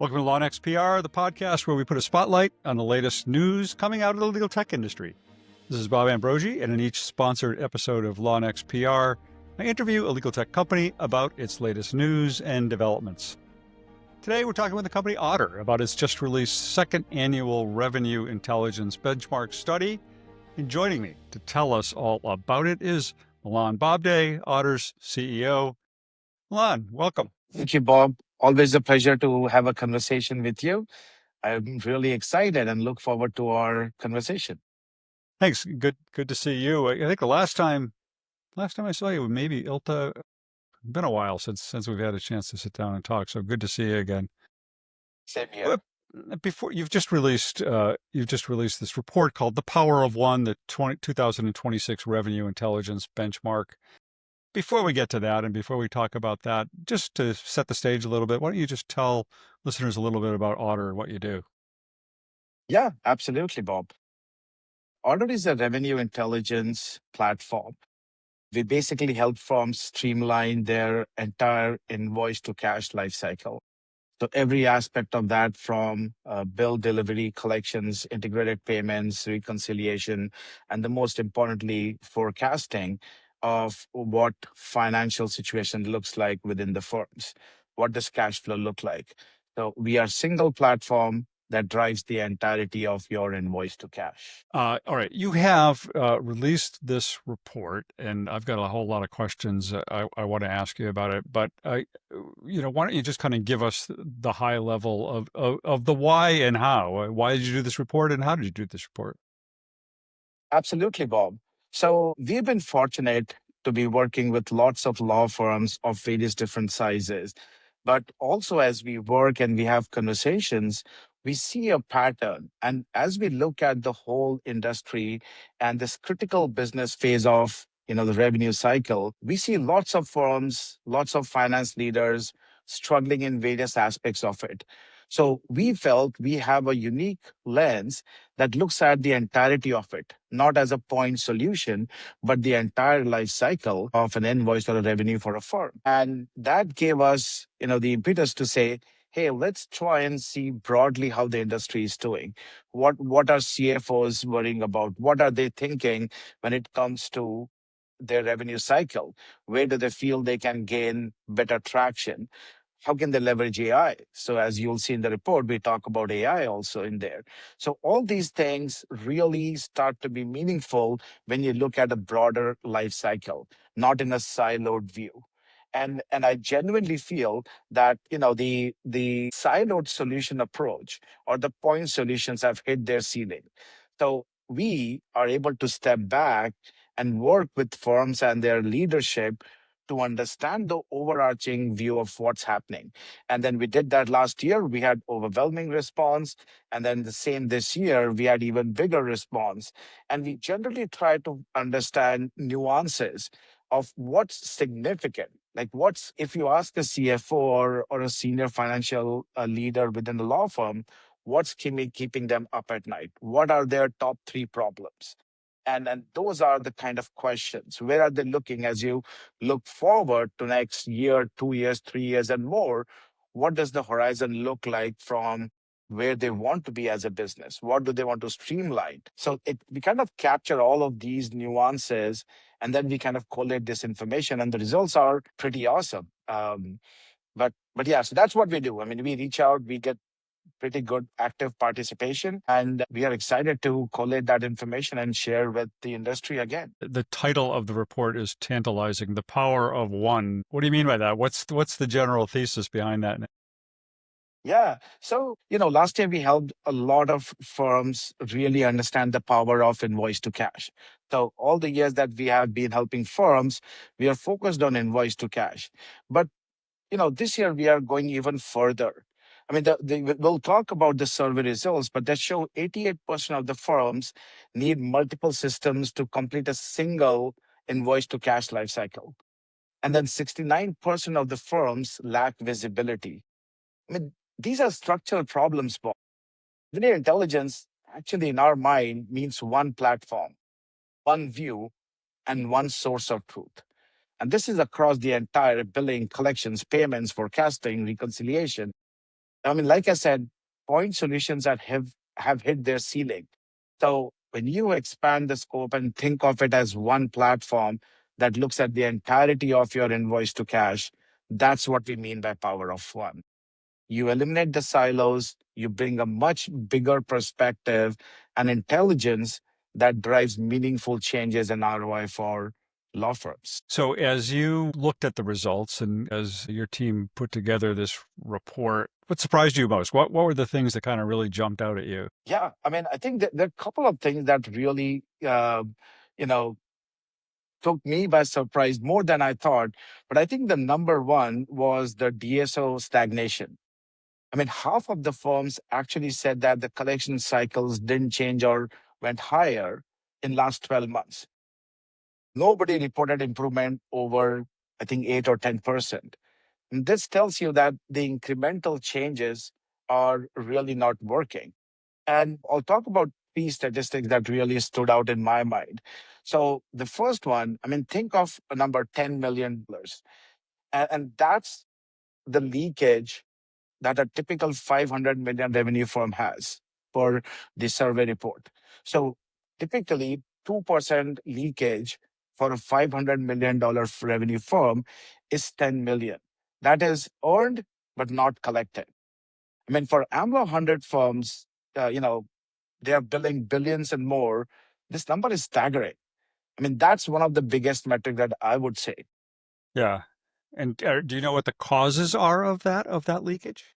Welcome to LawNext PR, the podcast where we put a spotlight on the latest news coming out of the legal tech industry. This is Bob Ambrogi, and in each sponsored episode of LawNext PR, I interview a legal tech company about its latest news and developments. Today, we're talking with the company Oddr about its just released second annual revenue intelligence benchmark study. And joining me to tell us all about it is Milan Bobde, Oddr's CEO. Milan, welcome. Thank you, Bob. Always a pleasure to have a conversation with you. I'm really excited and look forward to our conversation. Thanks. Good to see you. I think the last time I saw you, maybe Ilta. Been a while since we've had a chance to sit down and talk. So good to see you again. Same here. But before you've just released this report called "The Power of One," the 2026 Revenue Intelligence Benchmark. Before we get to that, and before we talk about that, just to set the stage a little bit, why don't you just tell listeners a little bit about Oddr and what you do? Yeah, absolutely, Bob. Oddr is a revenue intelligence platform. We basically help firms streamline their entire invoice to cash lifecycle. So every aspect of that, from bill delivery, collections, integrated payments, reconciliation, and the most importantly, forecasting of what financial situation looks like within the firms. What does cash flow look like? So we are single platform that drives the entirety of your invoice to cash. All right, you have released this report, and I've got a whole lot of questions I want to ask you about it. But why don't you just kind of give us the high level of the why and how? Why did you do this report, and how did you do this report? Absolutely, Bob. So we've been fortunate to be working with lots of law firms of various different sizes. But also, as we work and we have conversations, we see a pattern. And as we look at the whole industry and this critical business phase of the revenue cycle, we see lots of firms, lots of finance leaders struggling in various aspects of it. So we felt we have a unique lens that looks at the entirety of it, not as a point solution, but the entire life cycle of an invoice or a revenue for a firm. And that gave us, the impetus to say, hey, let's try and see broadly how the industry is doing. What are CFOs worrying about? What are they thinking when it comes to their revenue cycle? Where do they feel they can gain better traction? How can they leverage AI? So as you'll see in the report, we talk about AI also in there. So all these things really start to be meaningful when you look at a broader life cycle, not in a siloed view. And I genuinely feel that the siloed solution approach or the point solutions have hit their ceiling. So we are able to step back and work with firms and their leadership to understand the overarching view of what's happening. And then we did that last year. We had overwhelming response. And then the same this year, we had even bigger response. And we generally try to understand nuances of what's significant. Like if you ask a CFO or a senior financial leader within the law firm, what's keeping them up at night? What are their top three problems? And those are the kind of questions. Where are they looking as you look forward to next year, 2 years, 3 years, and more? What does the horizon look like from where they want to be as a business? What do they want to streamline? So we kind of capture all of these nuances, and then we kind of collate this information, and the results are pretty awesome. But yeah, so that's what we do. I mean, we reach out, we get pretty good active participation. And we are excited to collate that information and share with the industry again. The title of the report is tantalizing, "The Power of One." What do you mean by that? What's the general thesis behind that? Yeah. So, last year we helped a lot of firms really understand the power of invoice to cash. So all the years that we have been helping firms, we are focused on invoice to cash. But this year we are going even further. I mean, we'll talk about the survey results, but that show 88% of the firms need multiple systems to complete a single invoice to cash lifecycle. And then 69% of the firms lack visibility. I mean, these are structural problems, Bob. Revenue intelligence actually in our mind means one platform, one view, and one source of truth. And this is across the entire billing, collections, payments, forecasting, reconciliation. I mean, like I said, point solutions that have hit their ceiling. So when you expand the scope and think of it as one platform that looks at the entirety of your invoice to cash, that's what we mean by power of one. You eliminate the silos, you bring a much bigger perspective and intelligence that drives meaningful changes in ROI for law firms. So, as you looked at the results and as your team put together this report, what surprised you most? What were the things that kind of really jumped out at you? Yeah, I mean, I think that there are a couple of things that really, you know, took me by surprise more than I thought. But I think the number one was the DSO stagnation. I mean, half of the firms actually said that the collection cycles didn't change or went higher in last 12 months. Nobody reported improvement over, I think, 8 or 10%. And this tells you that the incremental changes are really not working. And I'll talk about three statistics that really stood out in my mind. So the first one, I mean, think of a number $10 million. And that's the leakage that a typical 500 million revenue firm has for the survey report. So typically 2% leakage for a $500 million revenue firm is 10 million. That is earned but not collected. I mean, for AMLO 100 firms, they are billing billions and more. This number is staggering. I mean, that's one of the biggest metric that I would say. Yeah. And do you know what the causes are of that leakage?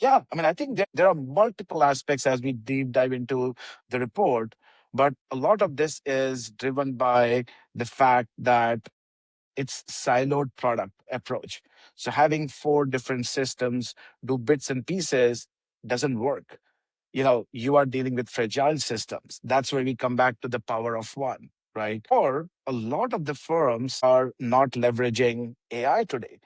Yeah, I mean, I think there are multiple aspects as we deep dive into the report, but a lot of this is driven by the fact that it's siloed product approach. So having four different systems do bits and pieces doesn't work. You are dealing with fragile systems. That's where we come back to the power of one, right? Or a lot of the firms are not leveraging AI today.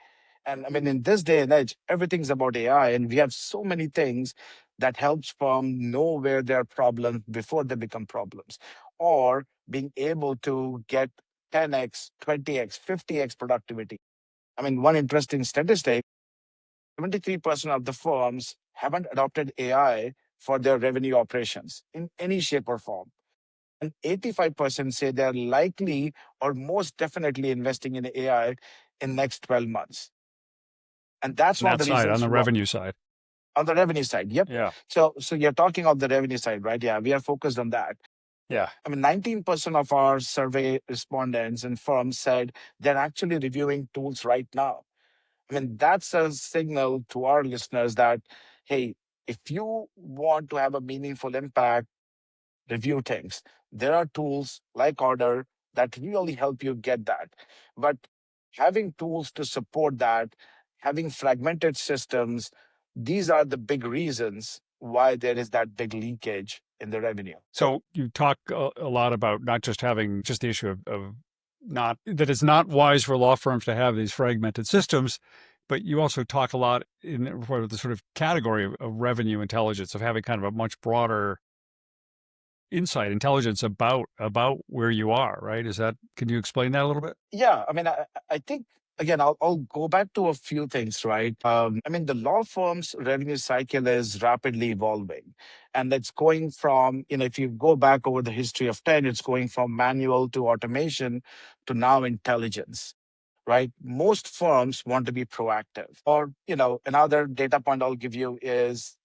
And I mean, in this day and age, everything's about AI, and we have so many things that helps firm know where there are problems before they become problems, or being able to get 10x, 20x, 50x productivity. I mean, one interesting statistic: 73% of the firms haven't adopted AI for their revenue operations in any shape or form. And 85% say they're likely or most definitely investing in AI in next 12 months. And that's On one of that the side, on reasons the why revenue side. on the revenue side. Yep. Yeah. So you're talking of the revenue side, right? Yeah, we are focused on that. Yeah. I mean, 19% of our survey respondents and firms said they're actually reviewing tools right now. I mean, that's a signal to our listeners that, hey, if you want to have a meaningful impact, review things. There are tools like Oddr that really help you get that. But having tools to support that, having fragmented systems, these are the big reasons why there is that big leakage in the revenue. So you talk a lot about not just having just the issue of not that it's not wise for law firms to have these fragmented systems, but you also talk a lot for the sort of category of revenue intelligence, of having kind of a much broader intelligence about where you are, right? Can you explain that a little bit? Yeah, I mean, I think again, I'll go back to a few things, right? I mean, the law firm's revenue cycle is rapidly evolving, and it's going from, if you go back over the history of 10, it's going from manual to automation to now intelligence, right? Most firms want to be proactive. Or, another data point I'll give you is,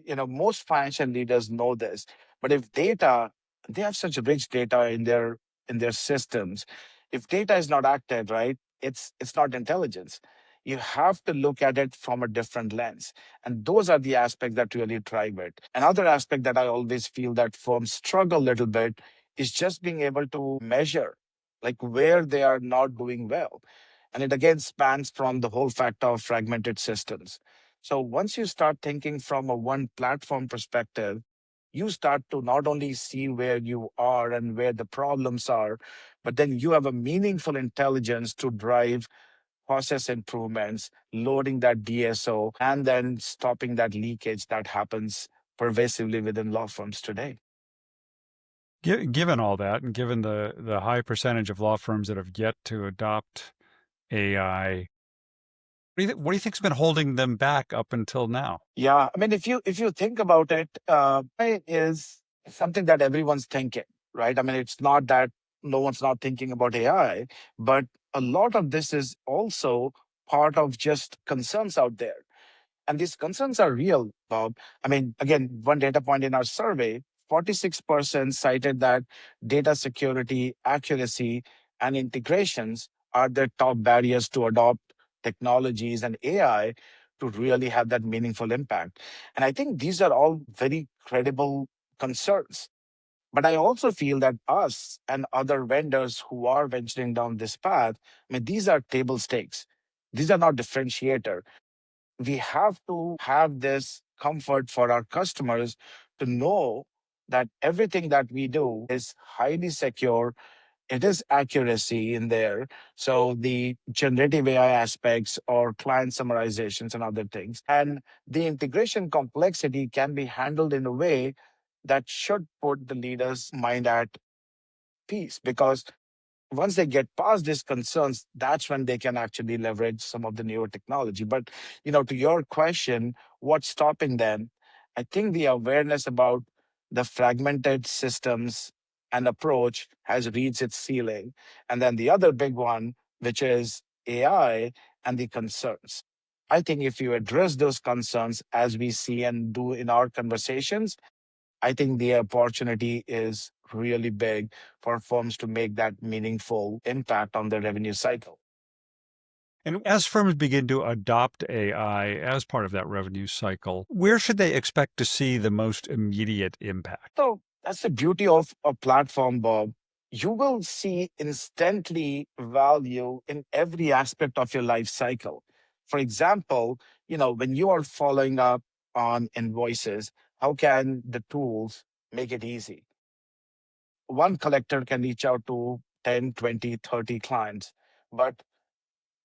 most financial leaders know this, but if data, they have such rich data in their systems. If data is not acted, right, it's not intelligence. You have to look at it from a different lens. And those are the aspects that really drive it. Another aspect that I always feel that firms struggle a little bit is just being able to measure like where they are not doing well. And it again spans from the whole factor of fragmented systems. So once you start thinking from a one platform perspective, you start to not only see where you are and where the problems are, but then you have a meaningful intelligence to drive process improvements, loading that DSO, and then stopping that leakage that happens pervasively within law firms today. Given all that, and given the high percentage of law firms that have yet to adopt AI, What do you think's been holding them back up until now? Yeah, I mean, if you think about it, AI is something that everyone's thinking, right? I mean, it's not that no one's not thinking about AI, but a lot of this is also part of just concerns out there. And these concerns are real, Bob. I mean, again, one data point in our survey, 46% cited that data security, accuracy, and integrations are the top barriers to adopt technologies and AI to really have that meaningful impact. And I think these are all very credible concerns. But I also feel that us and other vendors who are venturing down this path, I mean, these are table stakes. These are not differentiator. We have to have this comfort for our customers to know that everything that we do is highly secure. It is accuracy in there. So the generative AI aspects or client summarizations and other things. And the integration complexity can be handled in a way that should put the leader's mind at peace, because once they get past these concerns, that's when they can actually leverage some of the newer technology. But to your question, what's stopping them? I think the awareness about the fragmented systems and approach has reached its ceiling. And then the other big one, which is AI and the concerns. I think if you address those concerns as we see and do in our conversations, I think the opportunity is really big for firms to make that meaningful impact on their revenue cycle. And as firms begin to adopt AI as part of that revenue cycle, where should they expect to see the most immediate impact? So that's the beauty of a platform, Bob. You will see instantly value in every aspect of your life cycle. For example, when you are following up on invoices, how can the tools make it easy? One collector can reach out to 10, 20, 30 clients, but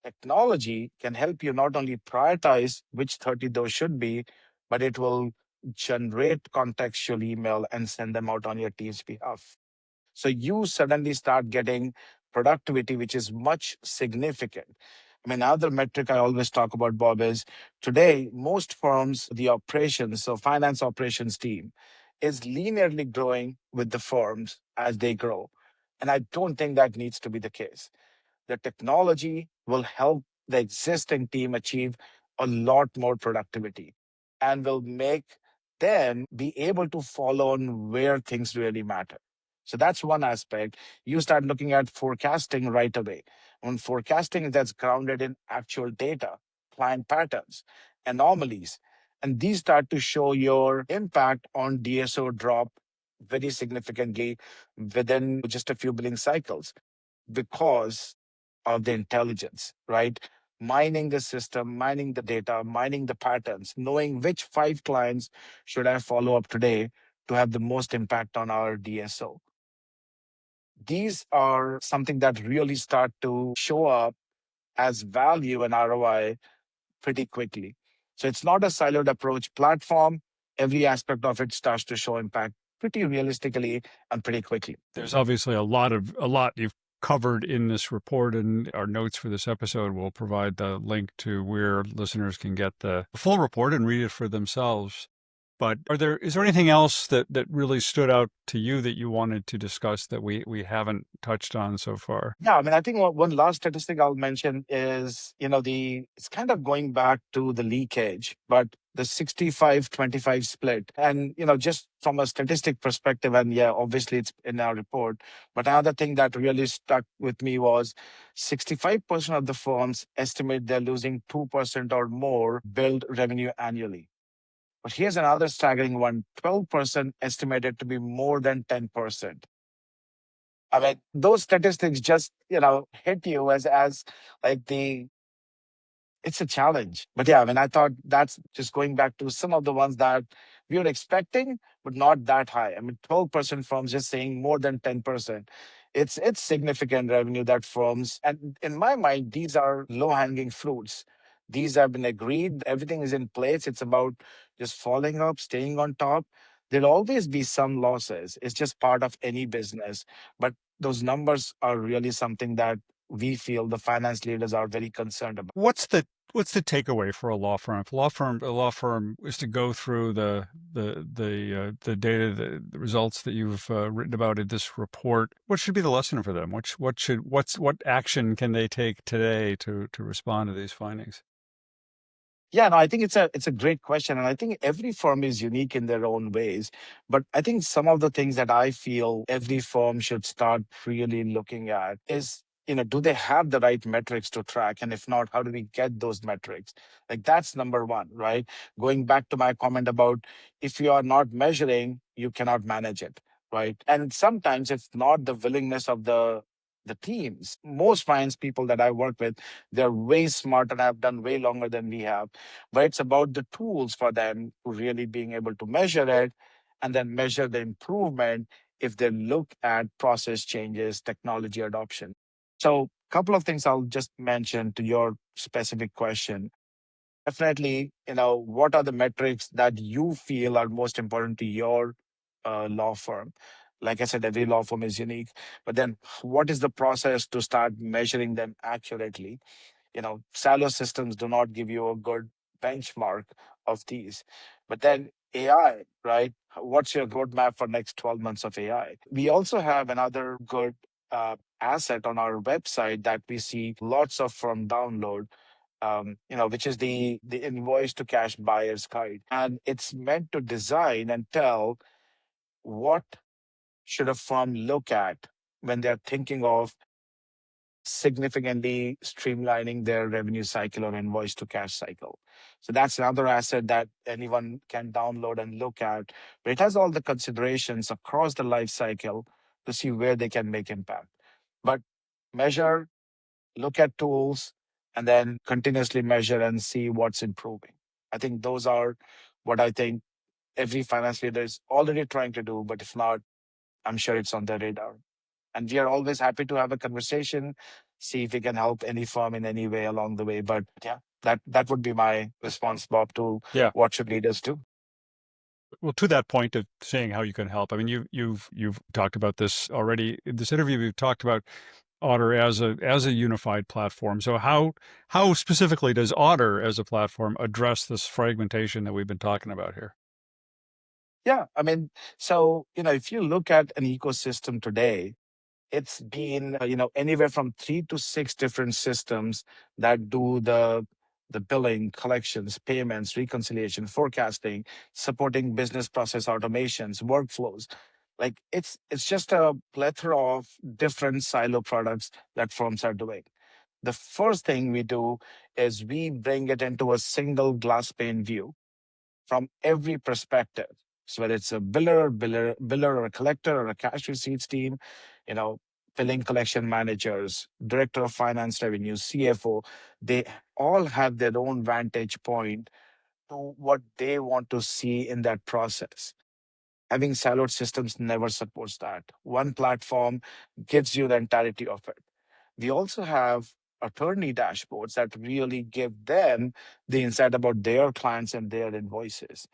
technology can help you not only prioritize which 30 those should be, but it will generate contextual email and send them out on your team's behalf. So you suddenly start getting productivity, which is much significant. I mean, another metric I always talk about, Bob, is today, most firms, the operations, so finance operations team, is linearly growing with the firms as they grow. And I don't think that needs to be the case. The technology will help the existing team achieve a lot more productivity and will make them be able to follow on where things really matter. So that's one aspect. You start looking at forecasting right away. On forecasting that's grounded in actual data, client patterns, anomalies, and these start to show your impact on DSO drop very significantly within just a few billing cycles because of the intelligence, right? Mining the system, mining the data, mining the patterns, knowing which 5 clients should I follow up today to have the most impact on our DSO. These are something that really start to show up as value and ROI pretty quickly. So it's not a siloed approach platform. Every aspect of it starts to show impact pretty realistically and pretty quickly. There's obviously a lot you've covered in this report, and our notes for this episode will provide the link to where listeners can get the full report and read it for themselves. But is there anything else that really stood out to you that you wanted to discuss that we haven't touched on so far? Yeah, I mean, I think one last statistic I'll mention is, it's kind of going back to the leakage, but the 65-25 split. And, just from a statistic perspective, and yeah, obviously it's in our report, but another thing that really stuck with me was 65% of the firms estimate they're losing 2% or more billed revenue annually. But here's another staggering one, 12% estimated to be more than 10%. I mean, those statistics just, hit you as like it's a challenge. But yeah, I mean, I thought that's just going back to some of the ones that we were expecting, but not that high. I mean, 12% firms just saying more than 10%. It's significant revenue that firms, and in my mind, these are low-hanging fruits. These have been agreed, everything is in place. It's about just following up, staying on top. There'll always be some losses. It's just part of any business. But those numbers are really something that we feel the finance leaders are very concerned about. What's the takeaway for a law firm? If a law firm is to go through the data, the results that you've written about in this report, what should be the lesson for them? What action can they take today to respond to these findings? Yeah, no, I think it's a great question, and I think every firm is unique in their own ways. But I think some of the things that I feel every firm should start really looking at is, do they have the right metrics to track? And if not, how do we get those metrics? Like that's number one, right? Going back to my comment about if you are not measuring, you cannot manage it, right? And sometimes it's not the willingness of the teams. Most finance people that I work with, they're way smarter and have done way longer than we have. But it's about the tools for them to really being able to measure it and then measure the improvement if they look at process changes, technology adoption. So, a couple of things I'll just mention to your specific question. Definitely, what are the metrics that you feel are most important to your law firm? Like I said, every law firm is unique. But then, what is the process to start measuring them accurately? Silo systems do not give you a good benchmark of these. But then AI, right? What's your roadmap for next 12 months of AI? We also have another good asset on our website that we see lots of from download, which is the invoice to cash buyer's guide. And it's meant to design and tell what should a firm look at when they're thinking of significantly streamlining their revenue cycle or invoice to cash cycle. So that's another asset that anyone can download and look at. But it has all the considerations across the life cycle to see where they can make impact. But measure, look at tools, and then continuously measure and see what's improving. I think those are what I think every finance leader is already trying to do, but if not, I'm sure it's on their radar. And we are always happy to have a conversation, see if we can help any firm in any way along the way. But yeah, that would be my response, Bob, to Yeah. what should leaders do. Well, to that point of saying how you can help, I mean, you've talked about this already in this interview. We've talked about Oddr as a unified platform. So how specifically does Oddr as a platform address this fragmentation that we've been talking about here? Yeah, I mean, so if you look at an ecosystem today, it's been anywhere from 3 to 6 different systems that do the billing, collections, payments, reconciliation, forecasting, supporting business process automations, workflows. Like it's just a plethora of different silo products that firms are doing. The first thing we do is we bring it into a single glass pane view from every perspective. So whether it's a biller or a collector or a cash receipts team, you know, billing collection managers, director of finance revenue, CFO, they all have their own vantage point to what they want to see in that process. Having siloed systems never supports that. One platform gives you the entirety of it. We also have attorney dashboards that really give them the insight about their clients and their invoices.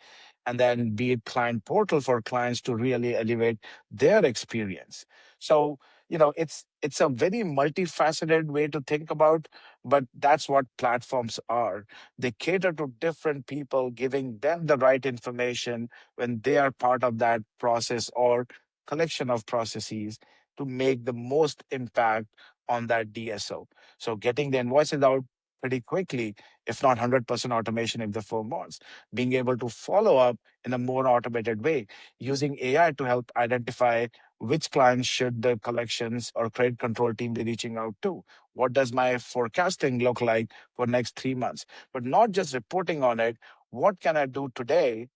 And then be it client portal for clients to really elevate their experience. So, it's a very multifaceted way to think about, but that's what platforms are. They cater to different people, giving them the right information when they are part of that process or collection of processes to make the most impact on that DSO. So getting the invoices out pretty quickly, if not 100% automation if the firm wants, being able to follow up in a more automated way, using AI to help identify which clients should the collections or credit control team be reaching out to. What does my forecasting look like for next 3 months? But not just reporting on it. What can I do today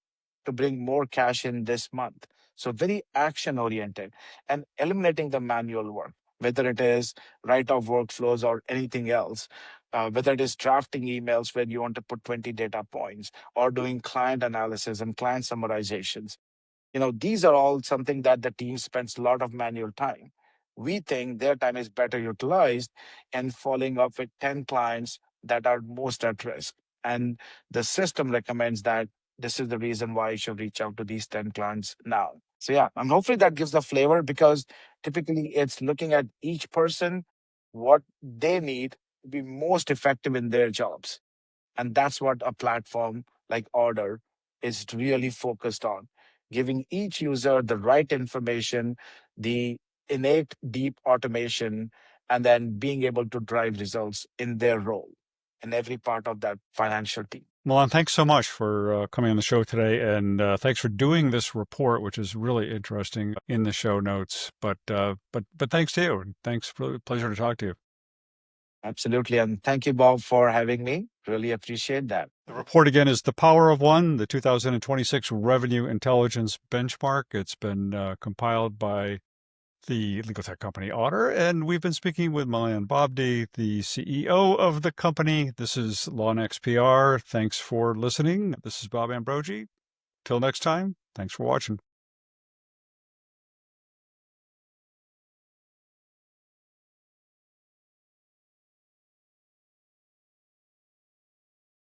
to bring more cash in this month? So very action oriented and eliminating the manual work, whether it is write off workflows or anything else, whether it is drafting emails where you want to put 20 data points or doing client analysis and client summarizations. These are all something that the team spends a lot of manual time. We think their time is better utilized in following up with 10 clients that are most at risk. And the system recommends that this is the reason why you should reach out to these 10 clients now. So, yeah, and hopefully that gives the flavor because typically it's looking at each person what they need to be most effective in their jobs. And that's what a platform like Oddr is really focused on, giving each user the right information, the innate deep automation, and then being able to drive results in their role in every part of that financial team. Milan, thanks so much for coming on the show today, and thanks for doing this report, which is really interesting in the show notes. But thanks to you, and thanks for the pleasure to talk to you. Absolutely. And thank you, Bob, for having me. Really appreciate that. The report again is The Power of One, the 2026 Revenue Intelligence Benchmark. It's been compiled by the legal tech company Oddr, and we've been speaking with Milan Bobde, the CEO of the company. This is LawNext PR. Thanks for listening. This is Bob Ambrogi. Till next time, thanks for watching.